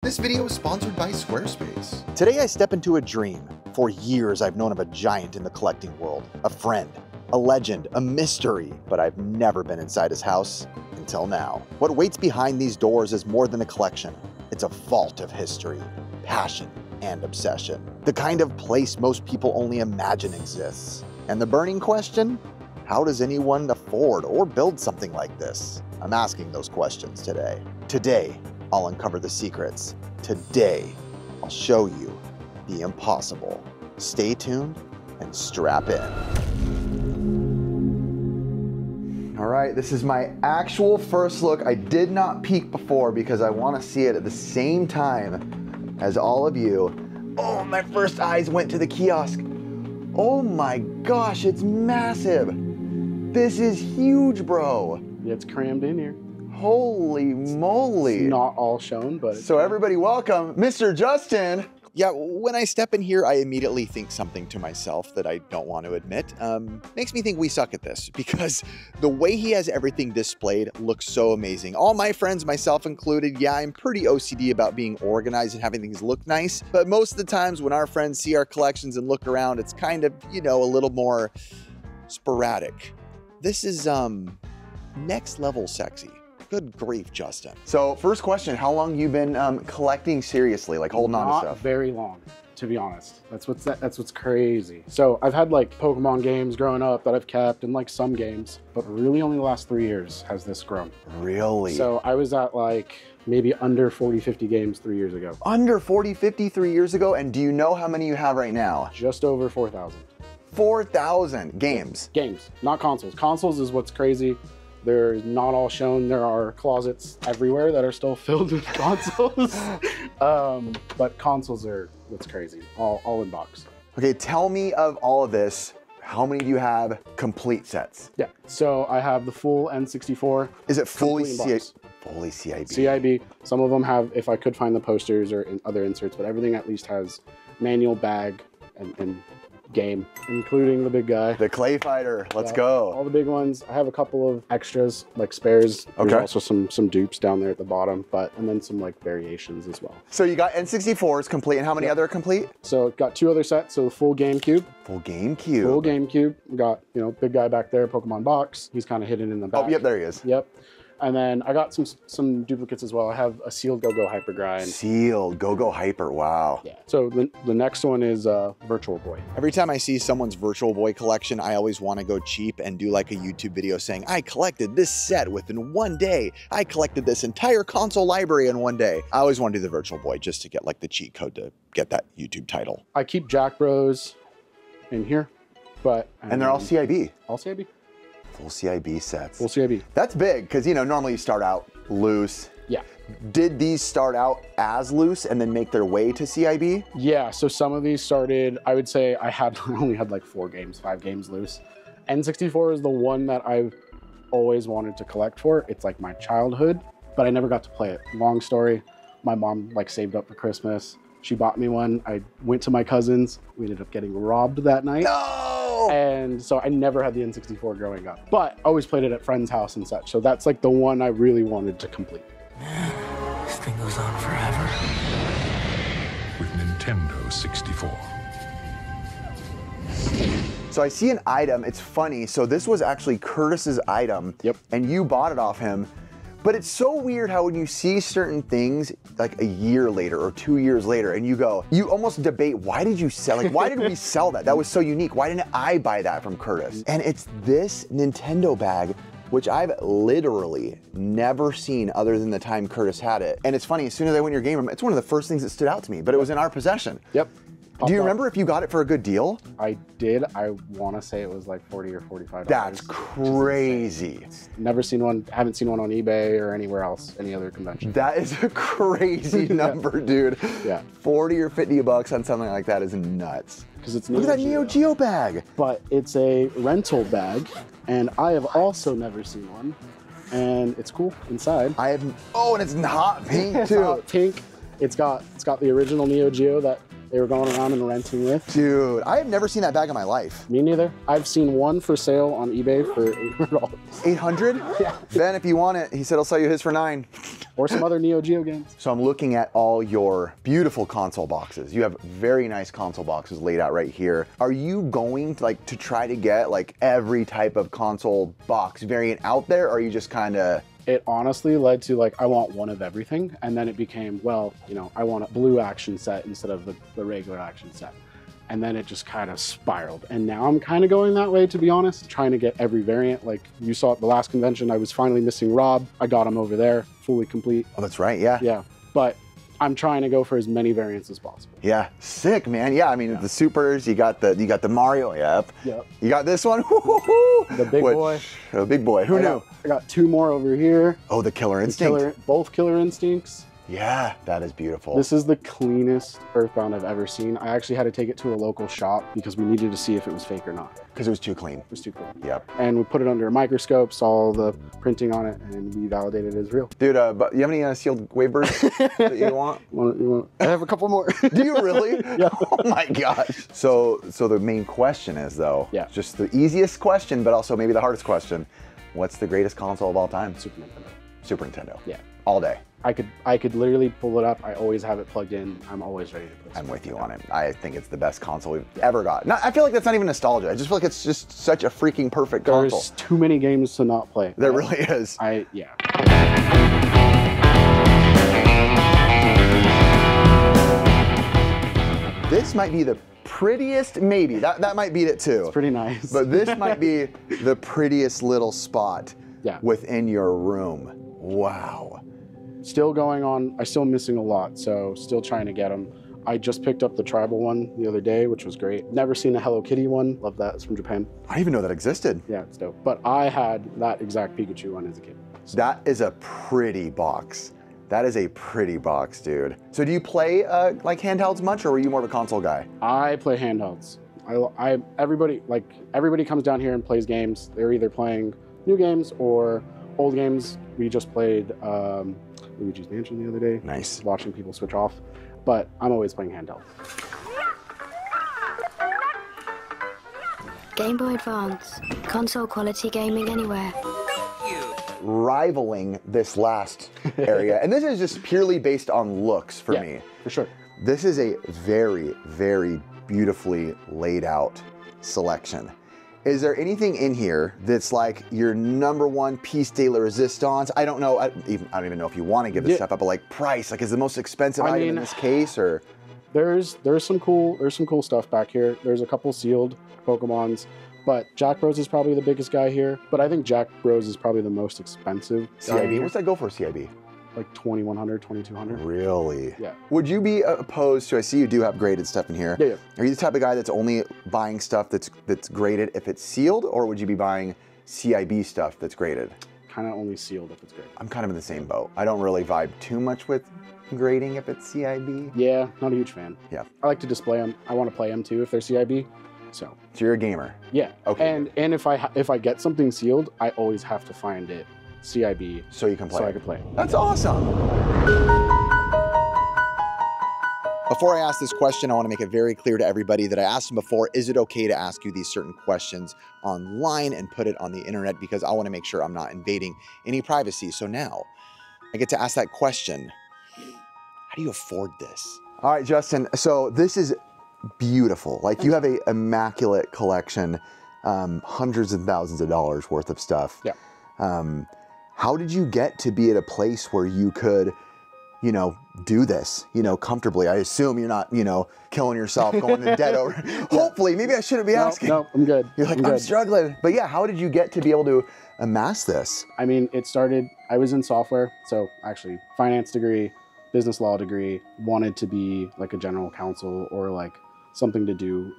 This video is sponsored by Squarespace. Today I step into a dream. For years I've known of a giant in the collecting world, a friend, a legend, a mystery, but I've never been inside his house until now. What waits behind these doors is more than a collection. It's a vault of history, passion, and obsession. The kind of place most people only imagine exists. And the burning question? How does anyone afford or build something like this? I'm asking those questions today. Today, I'll uncover the secrets. Today, I'll show you the impossible. Stay tuned and strap in. All right, this is my actual first look. I did not peek before because I want to see it at the same time as all of you. Oh, my first eyes went to the kiosk. Oh my gosh, it's massive. This is huge, bro. Yeah, it's crammed in here. Holy moly. It's not all shown, but... So everybody welcome, Mr. Justin. Yeah, when I step in here, I immediately think something to myself that I don't want to admit. Makes me think we suck at this because the way he has everything displayed looks so amazing. All my friends, myself included, yeah, I'm pretty OCD about being organized and having things look nice. But most of the times when our friends see our collections and look around, it's kind of, you know, a little more sporadic. This is next level sexy. Good grief, Justin. So first question, how long you been collecting seriously, like holding on to stuff? Not very long, to be honest. That's what's crazy. So I've had like Pokemon games growing up that I've kept and like some games, but really only the last 3 years has this grown. Really? So I was at like maybe under 40, 50 games 3 years ago. Under 40, 50 3 years ago? And do you know how many you have right now? Just over 4,000. 4,000 games? Games, not consoles. Consoles is what's crazy. They're not all shown. There are closets everywhere that are still filled with consoles. But consoles are what's crazy, all in box. Okay, tell me of all of this. How many do you have complete sets? Yeah, so I have the full N64. Is it fully CIB? Fully CIB. CIB. Some of them have, if I could find the posters or other inserts, but everything at least has manual, bag, and game, including the big guy. The Clay Fighter, let's go. All the big ones. I have a couple of extras, like spares. Okay. There's also some dupes down there at the bottom, and then some like variations as well. So you got N64s complete, and how many other are complete? So got 2 other sets, so the full GameCube. Full GameCube. Full GameCube. We got, you know, big guy back there, Pokemon box. He's kind of hidden in the back. Oh, yep, there he is. Yep. And then I got some duplicates as well. I have a sealed Go-Go Hyper grind. Sealed Go-Go Hyper, wow. Yeah. So the next one is Virtual Boy. Every time I see someone's Virtual Boy collection, I always want to go cheap and do like a YouTube video saying, I collected this set within 1 day. I collected this entire console library in 1 day. I always want to do the Virtual Boy just to get like the cheat code to get that YouTube title. I keep Jack Bros in here, but... And they're all CIB. All CIB. Full CIB sets. Full CIB. That's big, because you know, normally you start out loose. Yeah. Did these start out as loose and then make their way to CIB? Yeah, so some of these started, I would say I only had like 4 games, 5 games loose. N64 is the one that I've always wanted to collect for. It's like my childhood, but I never got to play it. Long story, my mom like saved up for Christmas. She bought me one. I went to my cousin's. We ended up getting robbed that night. No! And so I never had the N64 growing up, but I always played it at friends' house and such. So that's like the one I really wanted to complete. Man, this thing goes on forever. With Nintendo 64. So I see an item, it's funny. So this was actually Curtis's item. Yep. And you bought it off him. But it's so weird how when you see certain things like a year later or 2 years later and you go, you almost debate, why did you sell, like why did we sell that? That was so unique. Why didn't I buy that from Curtis? And it's this Nintendo bag, which I've literally never seen other than the time Curtis had it. And it's funny, as soon as I went in your game room, it's one of the first things that stood out to me, but it was in our possession. Yep. Do you remember if you got it for a good deal? I did. I want to say it was like $40 or $45. That's crazy. Never seen one, haven't seen one on eBay or anywhere else, any other convention. That is a crazy number, dude. Yeah. 40 or 50 bucks on something like that is nuts. Because it's Look at that Neo Geo bag. But it's a rental bag, and I have also never seen one. And it's cool inside. Oh, and it's hot pink It's too. hot pink. It's got the original Neo Geo that they were going around and renting with. Dude, I have never seen that bag in my life. Me neither. I've seen one for sale on eBay for $800. 800? Yeah. Ben, if you want it, he said he'll sell you his for 9. Or some other Neo Geo games. So I'm looking at all your beautiful console boxes. You have very nice console boxes laid out right here. Are you going to like to try to get like every type of console box variant out there, or are you just kind of... It honestly led to like, I want one of everything. And then it became, well, you know, I want a blue action set instead of the regular action set. And then it just kind of spiraled. And now I'm kind of going that way, to be honest, trying to get every variant. Like you saw at the last convention, I was finally missing Rob. I got him over there, fully complete. Oh, that's right, yeah. Yeah, but I'm trying to go for as many variants as possible. Yeah, sick, man. Yeah, I mean, the supers, you got the Mario, yep. You got this one, the big boy. The big boy, who knew? I got 2 more over here. Oh, the Killer Instinct. Both Killer Instincts. Yeah, that is beautiful. This is the cleanest Earthbound I've ever seen. I actually had to take it to a local shop because we needed to see if it was fake or not. Because it was too clean. It was too clean. Yep. And we put it under a microscope, saw all the printing on it, and we validated it as real. Dude, but you have any sealed Wavebirds that you want? I have a couple more. Do you really? Yeah. Oh my gosh. So the main question is though, just the easiest question, but also maybe the hardest question. What's the greatest console of all time? Super Nintendo. Super Nintendo. Yeah. All day. I could literally pull it up. I always have it plugged in. I'm always ready to play. I'm with you on it. I think it's the best console we've ever got. I feel like that's not even nostalgia. I just feel like it's just such a freaking perfect console. There's too many games to not play. There really is. Yeah. This might be the prettiest, maybe. That might beat it too. It's pretty nice. But this might be the prettiest little spot within your room. Wow. Still going on. I'm still missing a lot, so still trying to get them. I just picked up the tribal one the other day, which was great. Never seen a Hello Kitty one. Love that. It's from Japan. I didn't even know that existed. Yeah, it's dope. But I had that exact Pikachu one as a kid. So. That is a pretty box. That is a pretty box, dude. So do you play like handhelds much, or were you more of a console guy? I play handhelds. Everybody comes down here and plays games. They're either playing new games or old games. We just played Luigi's Mansion the other day. Nice. Watching people switch off. But I'm always playing handheld. Game Boy Advance. Console quality gaming anywhere. Rivaling this last area, and this is just purely based on looks for me. For sure. This is a very, very beautifully laid out selection. Is there anything in here that's like your #1 piece de la resistance? I don't know. I don't even know if you want to give this stuff up, but like price, like is the most expensive item in this case, or? There's some cool stuff back here. There's a couple sealed Pokemons, but Jack Bros is probably the biggest guy here. But I think Jack Bros is probably the most expensive. CIB? What's that go for, CIB? Like 2100, 2200. Really? Yeah. Would you be opposed to, I see you do have graded stuff in here. Yeah. Are you the type of guy that's only buying stuff that's graded if it's sealed, or would you be buying CIB stuff that's graded? Kind of only sealed if it's graded. I'm kind of in the same boat. I don't really vibe too much with grading if it's CIB. Yeah, not a huge fan. Yeah. I like to display them. I want to play them too if they're CIB. So you're a gamer. Yeah. Okay. And if I get something sealed, I always have to find it CIB so you can play. So I can play it. That's awesome. Before I ask this question, I want to make it very clear to everybody that I asked them before, is it okay to ask you these certain questions online and put it on the internet, because I want to make sure I'm not invading any privacy. So now I get to ask that question. How do you afford this? All right, Justin, so this is beautiful. Like you have a immaculate collection, hundreds of thousands of dollars worth of stuff. Yeah. How did you get to be at a place where you could, you know, do this, you know, comfortably? I assume you're not, you know, killing yourself, going to debt over. Hopefully, maybe I shouldn't be asking. No, I'm good. You're like, I'm struggling. But yeah, how did you get to be able to amass this? I mean, it started, I was in software. So actually finance degree, business law degree, wanted to be like a general counsel or like something to do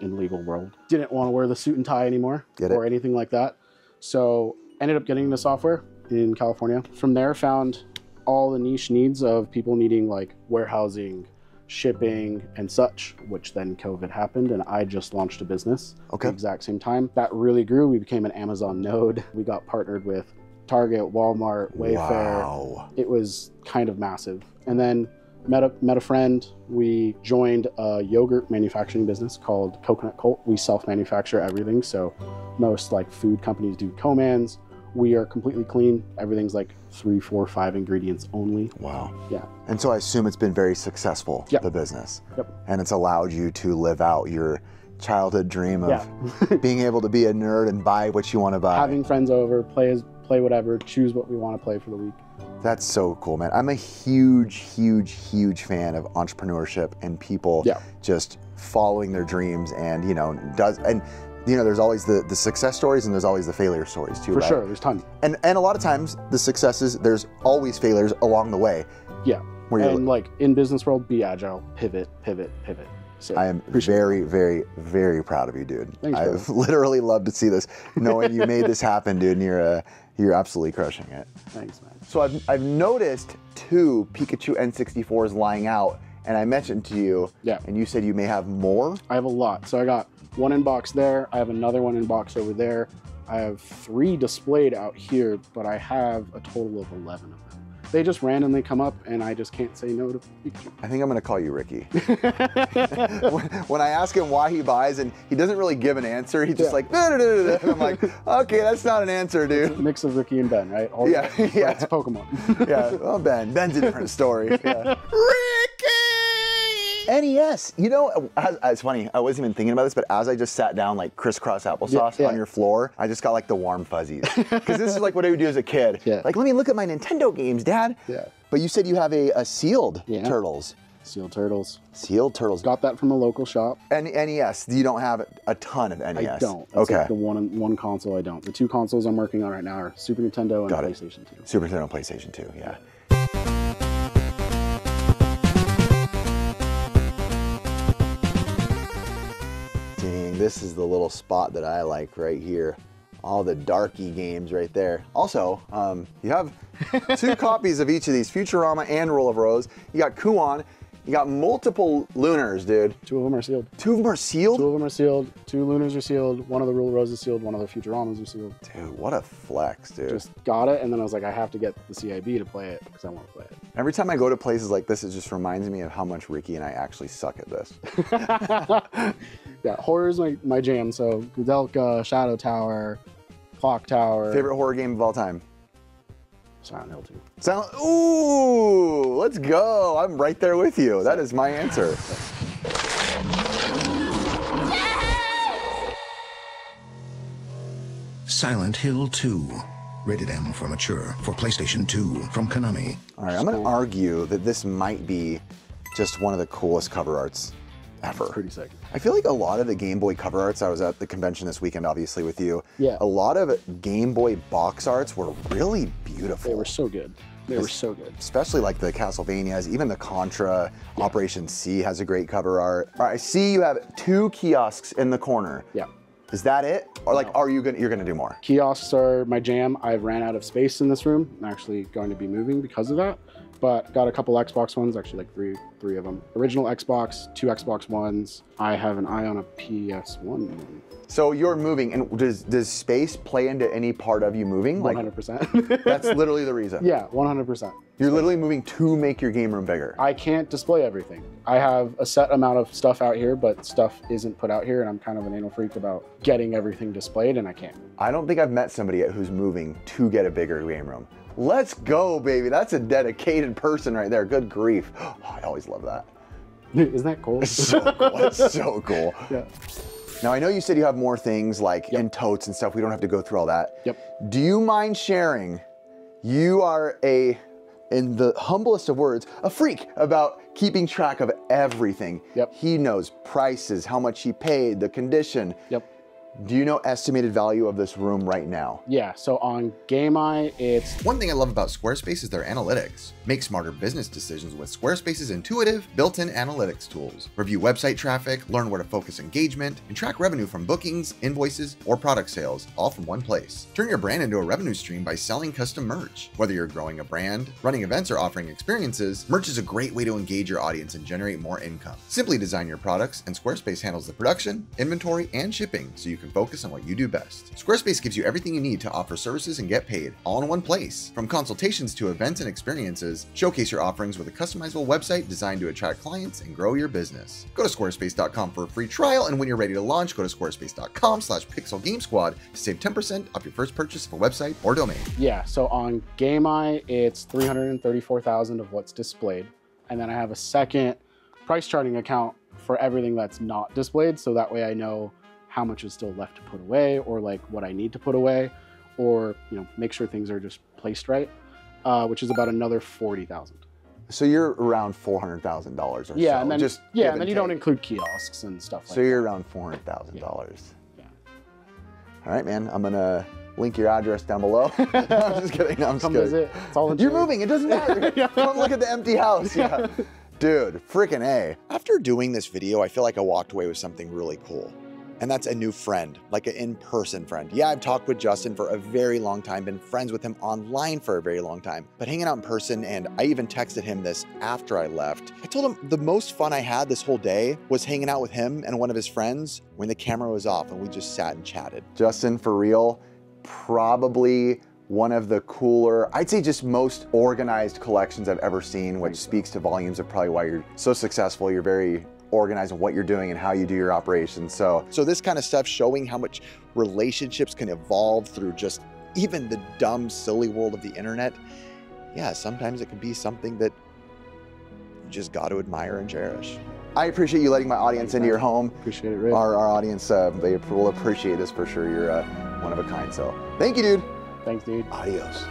in legal world. Didn't want to wear the suit and tie anymore or anything like that. So ended up getting into software in California. From there, found all the niche needs of people needing like warehousing, shipping, and such, which then COVID happened and I just launched a business at the exact same time. That really grew. We became an Amazon node. We got partnered with Target, Walmart, Wayfair. Wow. It was kind of massive. And then met a friend. We joined a yogurt manufacturing business called Coconut Cult. We self-manufacture everything. So most like food companies do co-mans. We are completely clean. Everything's like 3, 4, 5 ingredients only. Wow. Yeah. And so I assume it's been very successful, Yep. the business. Yep. And it's allowed you to live out your childhood dream of being able to be a nerd and buy what you want to buy. Having friends over, play whatever, choose what we want to play for the week. That's so cool, man. I'm a huge fan of entrepreneurship and people just following their dreams and, there's always the success stories and there's always the failure stories too, For right? sure, there's tons. And a lot of times the successes, there's always failures along the way. Yeah. Where And like in business world, be agile, pivot. So I am very proud of you, dude. Thanks, I've bro. literally loved to see this, knowing you made this happen, dude, and you're absolutely crushing it. Thanks, man. So I've noticed 2 Pikachu N64s lying out, and I mentioned to you, and you said you may have more? I have a lot. So I got one in box there. I have another one in box over there. I have 3 displayed out here, but I have a total of 11 of them. They just randomly come up, and I just can't say no to Pikachu. I think I'm gonna call you Ricky. when I ask him why he buys, and he doesn't really give an answer, he's just like, da, da, da, da, and I'm like, okay, that's not an answer, dude. It's a mix of Ricky and Ben, right? It's Pokemon. Well, Ben's a different story. Yeah. NES, it's funny, I wasn't even thinking about this, but as I just sat down like crisscross applesauce on your floor, I just got like the warm fuzzies. Because this is like what I would do as a kid. Yeah. Like, let me look at my Nintendo games, Dad. Yeah. But you said you have a sealed Turtles. Sealed Turtles. Sealed Turtles. Got that from a local shop. And NES, you don't have a ton of NES. I don't. That's okay. Like the one console I don't. The 2 consoles I'm working on right now are Super Nintendo and PlayStation 2. Super Nintendo and PlayStation 2, yeah. This is the little spot that I like right here. All the darky games right there. Also, you have 2 copies of each of these, Futurama and Rule of Rose. You got Kuon. You got multiple Lunars, dude. 2 of them are sealed. 2 of them are sealed? 2 of them are sealed. 2 Lunars are sealed. One of the Rule of Rose is sealed. One of the Futuramas are sealed. Dude, what a flex, dude. Just got it, and then I was like, I have to get the CIB to play it because I want to play it. Every time I go to places like this, it just reminds me of how much Ricky and I actually suck at this. Yeah, horror's my jam. So Gudelka, Shadow Tower, Clock Tower. Favorite horror game of all time? Silent Hill 2. Silent, ooh, let's go. I'm right there with you. That is my answer. Silent Hill 2. Rated M for mature. For PlayStation 2. From Konami. All right, I'm going to argue that this might be just one of the coolest cover arts ever. It's pretty sick. I feel like a lot of the Game Boy cover arts, I was at the convention this weekend, obviously, with you. Yeah. A lot of Game Boy box arts were really beautiful. They were so good. They were so good. Especially like the Castlevanias, even the Contra, Operation C has a great cover art. All right, I see you have 2 kiosks in the corner. Yeah. Is that it? Or like, are you're gonna do more? Kiosks are my jam. I've ran out of space in this room. I'm actually going to be moving because of that. But got a couple Xbox Ones, actually like three of them. Original Xbox, 2 Xbox Ones. I have an eye on a PS1 one. So you're moving, and does space play into any part of you moving? 100%. That's literally the reason. Yeah, 100%. You're literally moving to make your game room bigger. I can't display everything. I have a set amount of stuff out here, but stuff isn't put out here, and I'm kind of an anal freak about getting everything displayed, and I can't. I don't think I've met somebody yet who's moving to get a bigger game room. Let's go, baby. That's a dedicated person right there. Good grief. Oh, I always love that. Isn't that cool? It's so cool. It's so cool. Yeah. Now, I know you said you have more things like in totes and stuff. We don't have to go through all that. Yep. Do you mind sharing? You are in the humblest of words, a freak about keeping track of everything. Yep. He knows prices, how much he paid, the condition. Yep. Do you know estimated value of this room right now? Yeah, so on GameEye, it's... One thing I love about Squarespace is their analytics. Make smarter business decisions with Squarespace's intuitive, built-in analytics tools. Review website traffic, learn where to focus engagement, and track revenue from bookings, invoices, or product sales, all from one place. Turn your brand into a revenue stream by selling custom merch. Whether you're growing a brand, running events, or offering experiences, merch is a great way to engage your audience and generate more income. Simply design your products, and Squarespace handles the production, inventory, and shipping, so you can can focus on what you do best. Squarespace gives you everything you need to offer services and get paid, all in one place. From consultations to events and experiences, showcase your offerings with a customizable website designed to attract clients and grow your business. Go to squarespace.com for a free trial, and when you're ready to launch, go to squarespace.com/pixelgamesquad to save 10% off your first purchase of a website or domain. Yeah, so on GameEye, it's 334,000 of what's displayed. And then I have a second price charting account for everything that's not displayed. So that way I know how much is still left to put away, or like what I need to put away, or, you know, make sure things are just placed right, which is about another 40,000. So you're around $400,000 or so. Yeah, and then, just and then you don't include kiosks and stuff like that. So you're around $400,000. Yeah. All right, man. I'm gonna link your address down below. No, I'm just kidding. No, I'm just Come kidding. visit. It's all You're moving. It doesn't matter. Come look at the empty house. Yeah. Dude, freaking A. After doing this video, I feel like I walked away with something really cool. And that's a new friend, like an in-person friend. Yeah, I've talked with Justin for a very long time, been friends with him online for a very long time, but hanging out in person, and I even texted him this after I left. I told him the most fun I had this whole day was hanging out with him and one of his friends when the camera was off and we just sat and chatted. Justin, for real, probably one of the cooler, I'd say just most organized collections I've ever seen, which speaks to volumes of probably why you're so successful. You're very organized in what you're doing and how you do your operations. So this kind of stuff showing how much relationships can evolve through just even the dumb, silly world of the internet. Yeah, sometimes it can be something that you just got to admire and cherish. I appreciate you letting my audience into your home. Appreciate it, Rick. Our audience, they will appreciate this for sure. You're one of a kind. So thank you, dude. Thanks, dude. Adios.